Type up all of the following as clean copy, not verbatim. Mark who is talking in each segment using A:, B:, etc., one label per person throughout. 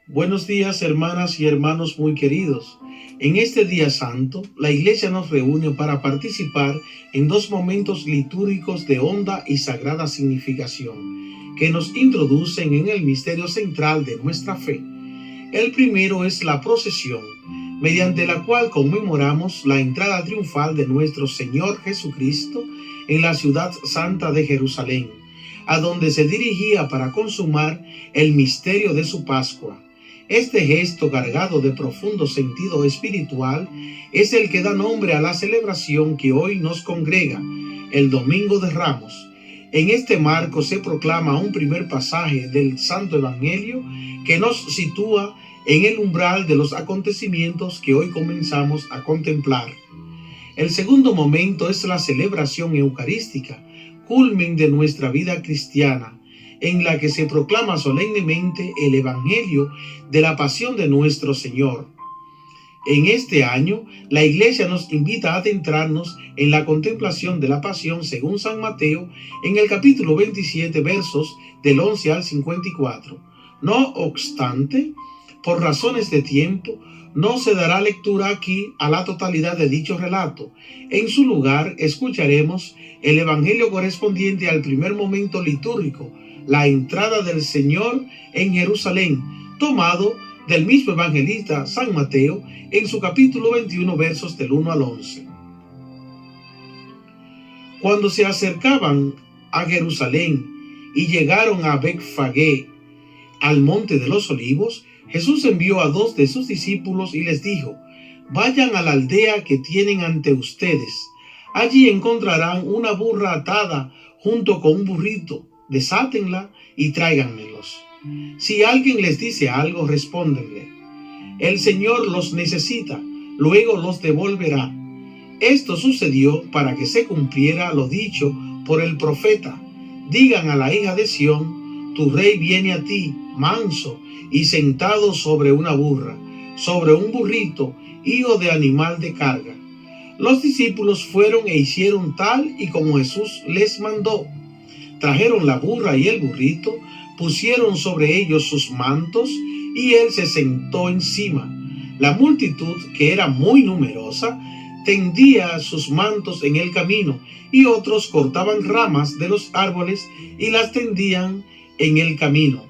A: Buenos días, hermanas y hermanos muy queridos. En este día santo, la Iglesia nos reúne para participar en dos momentos litúrgicos de honda y sagrada significación que nos introducen en el misterio central de nuestra fe. El primero es la procesión, mediante la cual conmemoramos la entrada triunfal de nuestro Señor Jesucristo en la ciudad santa de Jerusalén, a donde se dirigía para consumar el misterio de su Pascua. Este gesto, cargado de profundo sentido espiritual, es el que da nombre a la celebración que hoy nos congrega, el Domingo de Ramos. En este marco se proclama un primer pasaje del Santo Evangelio que nos sitúa en el umbral de los acontecimientos que hoy comenzamos a contemplar. El segundo momento es la celebración eucarística, culmen de nuestra vida cristiana, en la que se proclama solemnemente el Evangelio de la pasión de nuestro Señor. En este año, la Iglesia nos invita a adentrarnos en la contemplación de la pasión según San Mateo en el capítulo 27, versos del 11 al 54. No obstante, por razones de tiempo, no se dará lectura aquí a la totalidad de dicho relato. En su lugar, escucharemos el Evangelio correspondiente al primer momento litúrgico, la entrada del Señor en Jerusalén, tomado del mismo evangelista San Mateo en su capítulo 21, versos del 1 al 11. Cuando se acercaban a Jerusalén y llegaron a Betfagé, al monte de los olivos, Jesús envió a 2 de sus discípulos y les dijo: vayan a la aldea que tienen ante ustedes. Allí encontrarán una burra atada junto con un burrito. Desátenla y tráiganmelos. Si alguien les dice algo, respóndenle: el Señor los necesita, luego los devolverá. Esto sucedió para que se cumpliera lo dicho por el profeta: digan a la hija de Sión, tu rey viene a ti, manso y sentado sobre una burra, sobre un burrito, hijo de animal de carga. Los discípulos fueron e hicieron tal y como Jesús les mandó. Trajeron la burra y el burrito, pusieron sobre ellos sus mantos y él se sentó encima. La multitud, que era muy numerosa, tendía sus mantos en el camino, y otros cortaban ramas de los árboles y las tendían en el camino.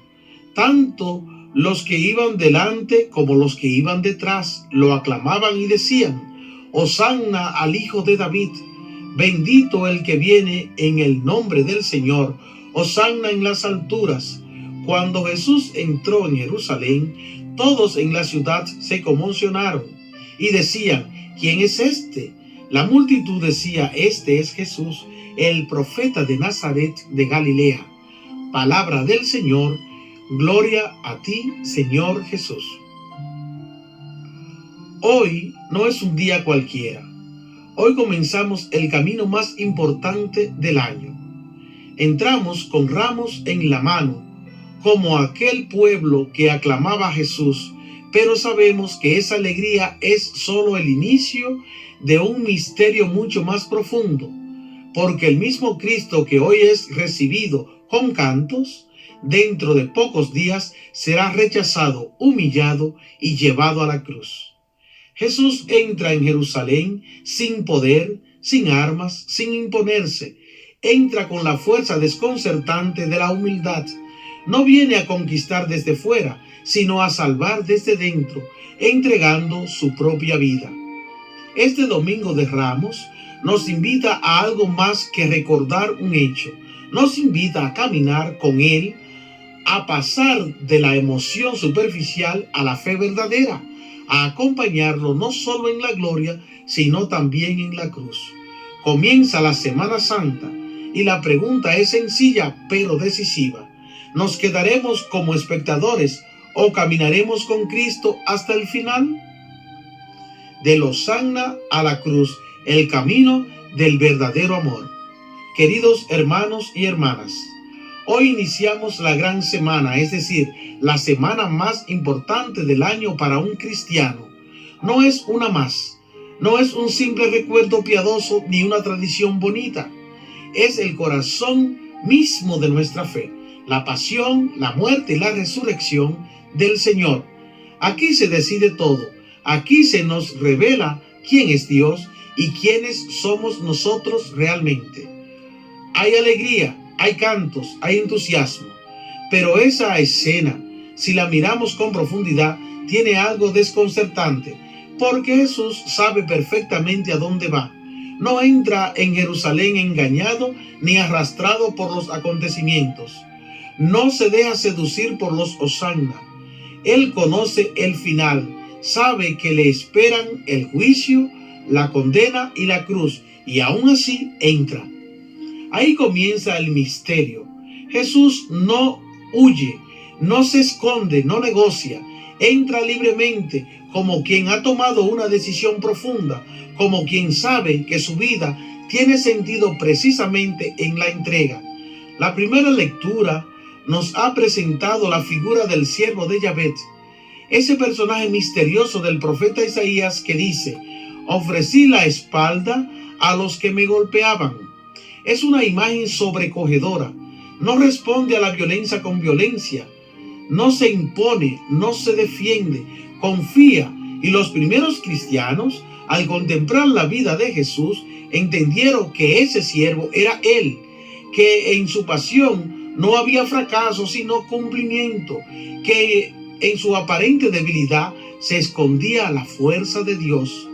A: Tanto los que iban delante como los que iban detrás lo aclamaban y decían: Hosanna al Hijo de David. Bendito el que viene en el nombre del Señor, hosanna en las alturas. Cuando Jesús entró en Jerusalén, todos en la ciudad se conmocionaron y decían: ¿quién es este? La multitud decía: este es Jesús, el profeta de Nazaret de Galilea. Palabra del Señor, gloria a ti, Señor Jesús. Hoy no es un día cualquiera. Hoy comenzamos el camino más importante del año. Entramos con ramos en la mano, como aquel pueblo que aclamaba a Jesús, pero sabemos que esa alegría es solo el inicio de un misterio mucho más profundo, porque el mismo Cristo que hoy es recibido con cantos, dentro de pocos días será rechazado, humillado y llevado a la cruz. Jesús entra en Jerusalén sin poder, sin armas, sin imponerse. Entra con la fuerza desconcertante de la humildad. No viene a conquistar desde fuera, sino a salvar desde dentro, entregando su propia vida. Este Domingo de Ramos nos invita a algo más que recordar un hecho. Nos invita a caminar con Él, a pasar de la emoción superficial a la fe verdadera, a acompañarlo no solo en la gloria, sino también en la cruz. Comienza la Semana Santa y la pregunta es sencilla pero decisiva: ¿nos quedaremos como espectadores o caminaremos con Cristo hasta el final? Del Hosanna a la cruz, el camino del verdadero amor. Queridos hermanos y hermanas, hoy iniciamos la gran semana, es decir, la semana más importante del año para un cristiano. No es una más, no es un simple recuerdo piadoso ni una tradición bonita. Es el corazón mismo de nuestra fe. la pasión, la muerte y la resurrección del Señor. Aquí se decide todo. Aquí se nos revela quién es Dios y quiénes somos nosotros realmente. Hay alegría, hay cantos, hay entusiasmo, pero esa escena, si la miramos con profundidad, tiene algo desconcertante, porque Jesús sabe perfectamente a dónde va. No entra en Jerusalén engañado ni arrastrado por los acontecimientos. No se deja seducir por los hosanna. Él conoce el final, sabe que le esperan el juicio, la condena y la cruz, y aún así entra. Ahí comienza el misterio. Jesús no huye, no se esconde, no negocia. Entra libremente como quien ha tomado una decisión profunda, como quien sabe que su vida tiene sentido precisamente en la entrega. La primera lectura nos ha presentado la figura del siervo de Yahvé, ese personaje misterioso del profeta Isaías que dice: ofrecí la espalda a los que me golpeaban. Es una imagen sobrecogedora. No responde a la violencia con violencia. No se impone, no se defiende, confía. Y los primeros cristianos, al contemplar la vida de Jesús, entendieron que ese siervo era Él, que en su pasión no había fracaso, sino cumplimiento, que en su aparente debilidad se escondía la fuerza de Dios.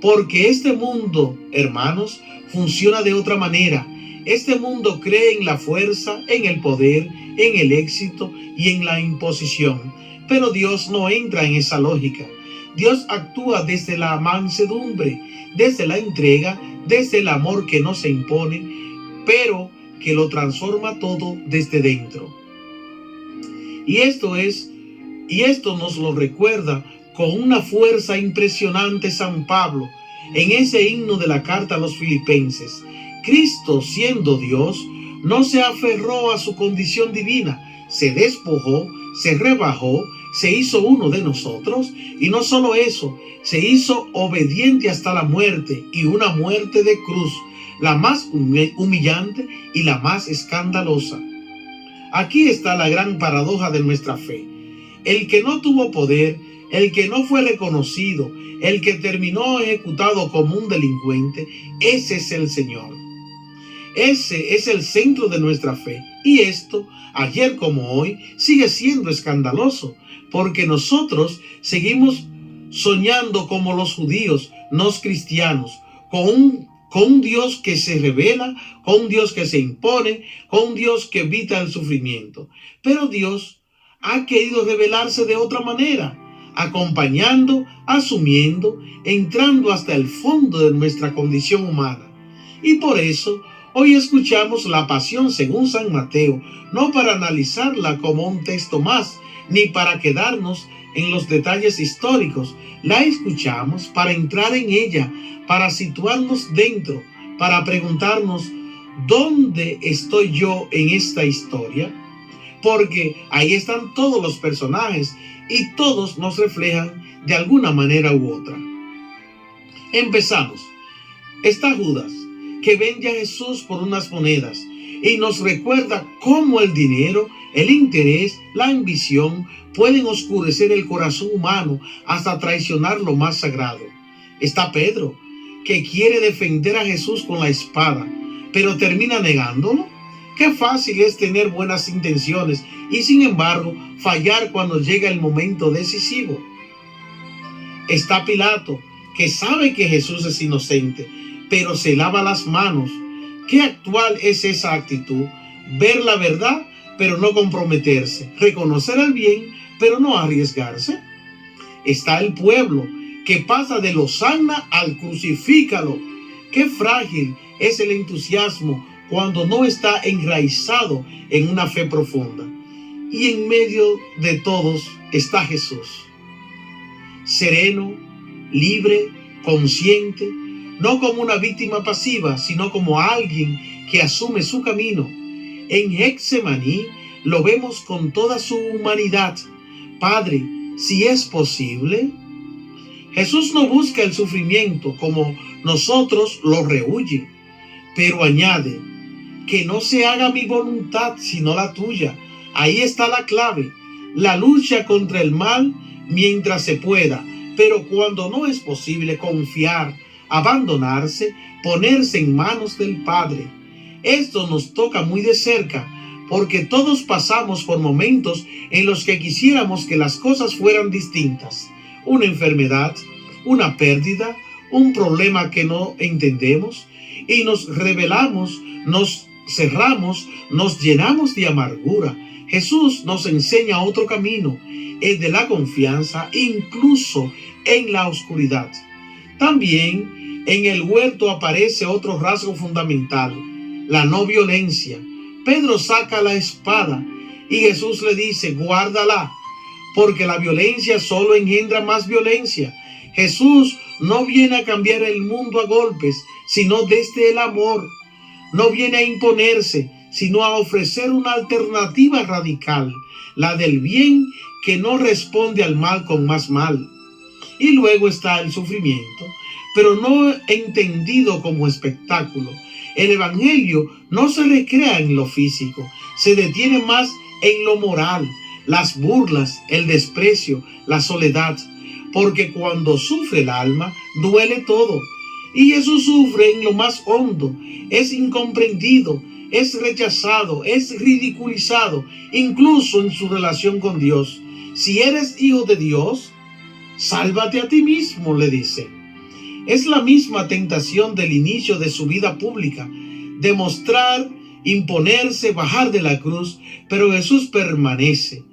A: Porque este mundo, hermanos, funciona de otra manera. Este mundo cree en la fuerza, en el poder, en el éxito y en la imposición. Pero Dios no entra en esa lógica. Dios actúa desde la mansedumbre, desde la entrega, desde el amor que no se impone, pero que lo transforma todo desde dentro. Y esto nos lo recuerda con una fuerza impresionante San Pablo en ese himno de la carta a los Filipenses. Cristo, siendo Dios, no se aferró a su condición divina, se despojó, se rebajó, se hizo uno de nosotros, y no solo eso, se hizo obediente hasta la muerte, y una muerte de cruz, la más humillante y la más escandalosa. Aquí está la gran paradoja de nuestra fe. El que no tuvo poder, el que no fue reconocido, el que terminó ejecutado como un delincuente, ese es el Señor. Ese es el centro de nuestra fe. Y esto, ayer como hoy, sigue siendo escandaloso, porque nosotros seguimos soñando como los judíos, no cristianos, con un Dios que se revela, con un Dios que se impone, con un Dios que evita el sufrimiento. Pero Dios ha querido revelarse de otra manera, acompañando, asumiendo, entrando hasta el fondo de nuestra condición humana. Y por eso hoy escuchamos la Pasión según San Mateo, no para analizarla como un texto más, ni para quedarnos en los detalles históricos. La escuchamos para entrar en ella, para situarnos dentro, para preguntarnos: ¿dónde estoy yo en esta historia? Porque ahí están todos los personajes y todos nos reflejan de alguna manera u otra. Empezamos. Está Judas, que vende a Jesús por unas monedas y nos recuerda cómo el dinero, el interés, la ambición pueden oscurecer el corazón humano hasta traicionar lo más sagrado. Está Pedro, que quiere defender a Jesús con la espada, pero termina negándolo. Qué fácil es tener buenas intenciones y sin embargo fallar cuando llega el momento decisivo. Está Pilato, que sabe que Jesús es inocente, pero se lava las manos. Qué actual es esa actitud: ver la verdad, pero no comprometerse; reconocer el bien, pero no arriesgarse. Está el pueblo, que pasa del hosanna al crucifícalo. Qué frágil es el entusiasmo cuando no está enraizado en una fe profunda. Y en medio de todos está Jesús, sereno, libre, consciente, no como una víctima pasiva, sino como alguien que asume su camino. En Getsemaní lo vemos con toda su humanidad. Padre, si es posible. Jesús no busca el sufrimiento como nosotros lo rehuyen, pero añade: que no se haga mi voluntad sino la tuya. Ahí está la clave, la lucha contra el mal mientras se pueda, pero cuando no es posible, confiar, abandonarse, ponerse en manos del Padre. Esto nos toca muy de cerca, porque todos pasamos por momentos en los que quisiéramos que las cosas fueran distintas. Una enfermedad, una pérdida, un problema que no entendemos, y nos rebelamos, nos cerramos, nos llenamos de amargura. Jesús nos enseña otro camino, el de la confianza, incluso en la oscuridad. También en el huerto aparece otro rasgo fundamental, la no violencia. Pedro saca la espada y Jesús le dice, guárdala, porque la violencia solo engendra más violencia. Jesús no viene a cambiar el mundo a golpes, sino desde el amor. No viene a imponerse, sino a ofrecer una alternativa radical, la del bien que no responde al mal con más mal. Y luego está el sufrimiento, pero no entendido como espectáculo. El Evangelio no se recrea en lo físico, se detiene más en lo moral, las burlas, el desprecio, la soledad, porque cuando sufre el alma, duele todo. Y Jesús sufre en lo más hondo, es incomprendido, es rechazado, es ridiculizado, incluso en su relación con Dios. Si eres hijo de Dios, sálvate a ti mismo, le dice. Es la misma tentación del inicio de su vida pública, demostrar, imponerse, bajar de la cruz, pero Jesús permanece.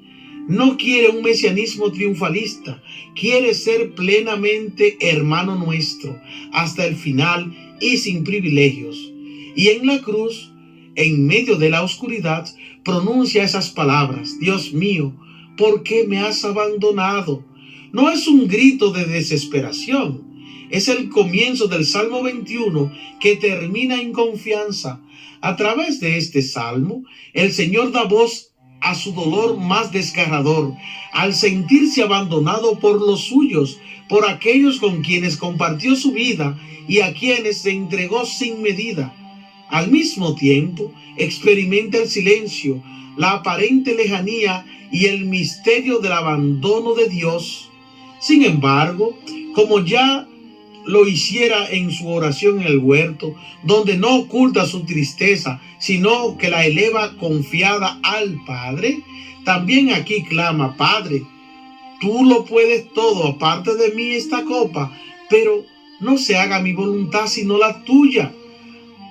A: No quiere un mesianismo triunfalista, quiere ser plenamente hermano nuestro, hasta el final y sin privilegios. Y en la cruz, en medio de la oscuridad, pronuncia esas palabras, Dios mío, ¿por qué me has abandonado? No es un grito de desesperación, es el comienzo del Salmo 21 que termina en confianza. A través de este salmo, el Señor da voz a su dolor más desgarrador, al sentirse abandonado por los suyos, por aquellos con quienes compartió su vida y a quienes se entregó sin medida. Al mismo tiempo, experimenta el silencio, la aparente lejanía y el misterio del abandono de Dios. Sin embargo, como ya lo hiciera en su oración en el huerto, donde no oculta su tristeza, sino que la eleva confiada al Padre, también aquí clama, Padre, tú lo puedes todo, aparte de mí esta copa, pero no se haga mi voluntad sino la tuya.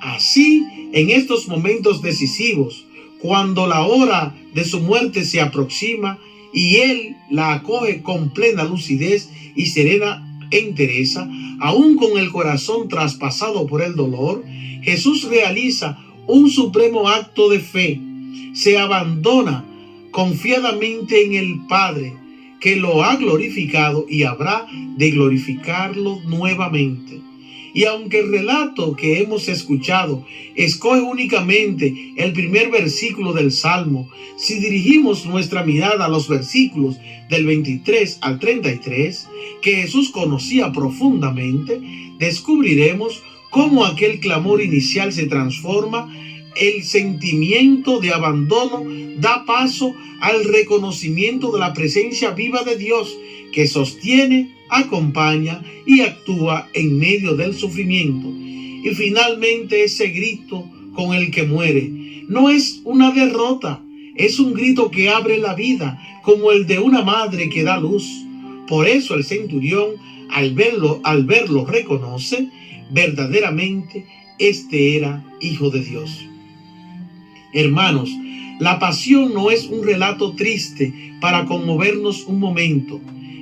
A: Así, en estos momentos decisivos, cuando la hora de su muerte se aproxima y Él la acoge con plena lucidez y serena entereza, aún con el corazón traspasado por el dolor, Jesús realiza un supremo acto de fe. Se abandona confiadamente en el Padre, que lo ha glorificado y habrá de glorificarlo nuevamente. Y aunque el relato que hemos escuchado escoge únicamente el primer versículo del Salmo, si dirigimos nuestra mirada a los versículos del 23 al 33, que Jesús conocía profundamente, descubriremos cómo aquel clamor inicial se transforma. El sentimiento de abandono da paso al reconocimiento de la presencia viva de Dios, que sostiene, acompaña y actúa en medio del sufrimiento. Y finalmente ese grito con el que muere no es una derrota, es un grito que abre la vida, como el de una madre que da luz. Por eso el centurión, al verlo reconoce, verdaderamente este era Hijo de Dios. Hermanos, la pasión no es un relato triste para conmovernos un momento.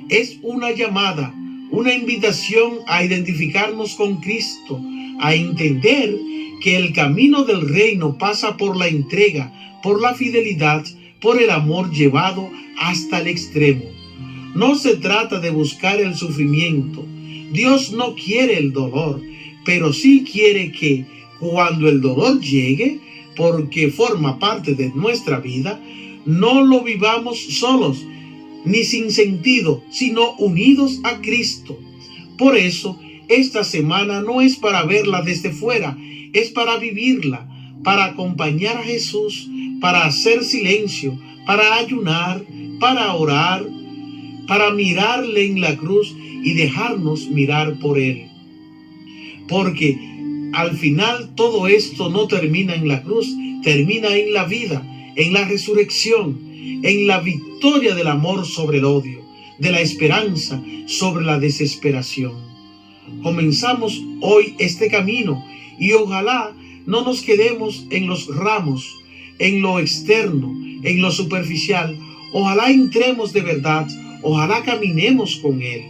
A: Es una llamada, una invitación a identificarnos con Cristo, a entender que el camino del reino pasa por la entrega, por la fidelidad, por el amor llevado hasta el extremo. No se trata de buscar el sufrimiento. Dios no quiere el dolor, pero sí quiere que cuando el dolor llegue, porque forma parte de nuestra vida, no lo vivamos solos, ni sin sentido, sino unidos a Cristo. Por eso, esta semana no es para verla desde fuera, es para vivirla, para acompañar a Jesús, para hacer silencio, para ayunar, para orar, para mirarle en la cruz y dejarnos mirar por Él. Porque al final todo esto no termina en la cruz, termina en la vida, en la resurrección, en la victoria del amor sobre el odio, de la esperanza sobre la desesperación. Comenzamos hoy este camino y ojalá no nos quedemos en los ramos, en lo externo, en lo superficial. Ojalá entremos de verdad, ojalá caminemos con Él,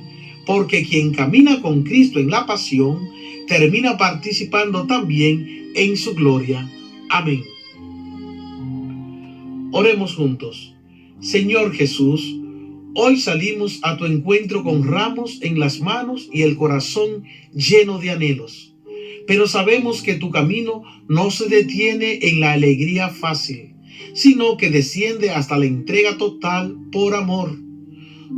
A: porque quien camina con Cristo en la pasión, termina participando también en su gloria. Amén. Oremos juntos. Señor Jesús, hoy salimos a tu encuentro con ramos en las manos y el corazón lleno de anhelos. Pero sabemos que tu camino no se detiene en la alegría fácil, sino que desciende hasta la entrega total por amor.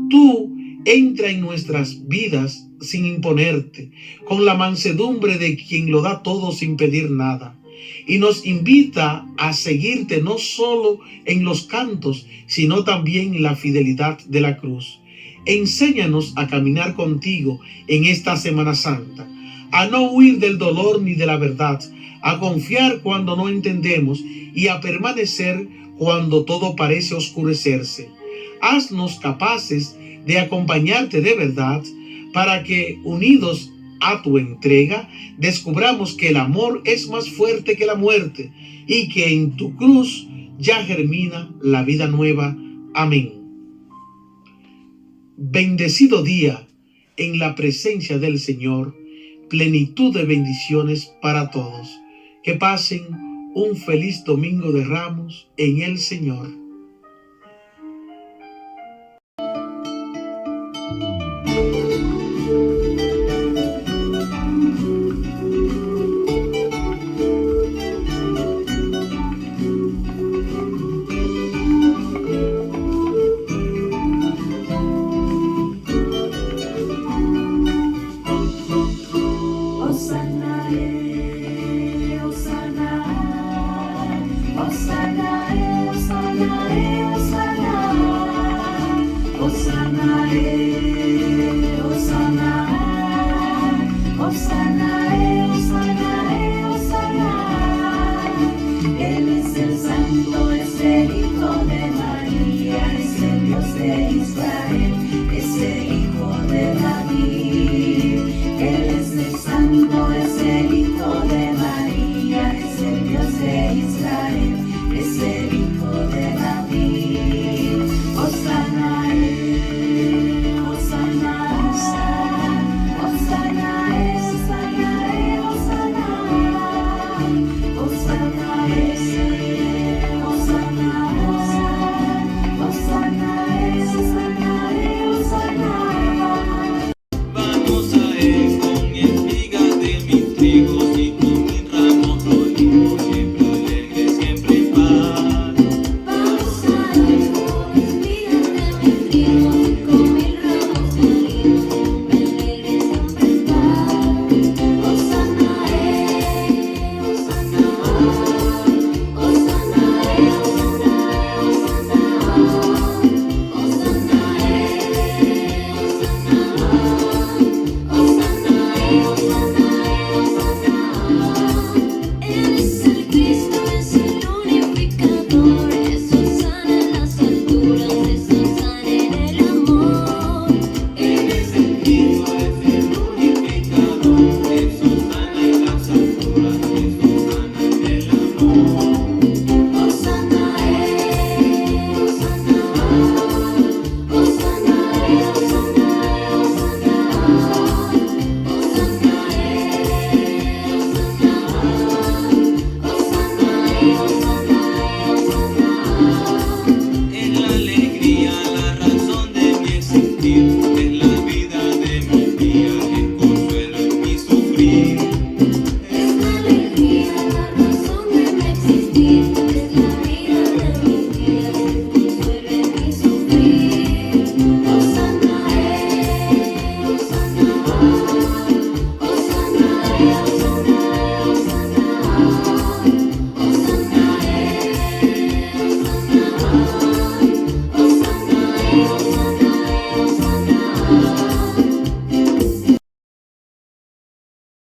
A: Tú entra en nuestras vidas sin imponerte, con la mansedumbre de quien lo da todo sin pedir nada, y nos invita a seguirte no solo en los cantos, sino también en la fidelidad de la cruz. Enséñanos a caminar contigo en esta Semana Santa, a no huir del dolor ni de la verdad, a confiar cuando no entendemos y a permanecer cuando todo parece oscurecerse. Haznos capaces de acompañarte de verdad para que, unidos a tu entrega, descubramos que el amor es más fuerte que la muerte y que en tu cruz ya germina la vida nueva. Amén. Bendecido día en la presencia del Señor, plenitud de bendiciones para todos. Que pasen un feliz Domingo de Ramos en el Señor.
B: Hosanna,
A: Jesús.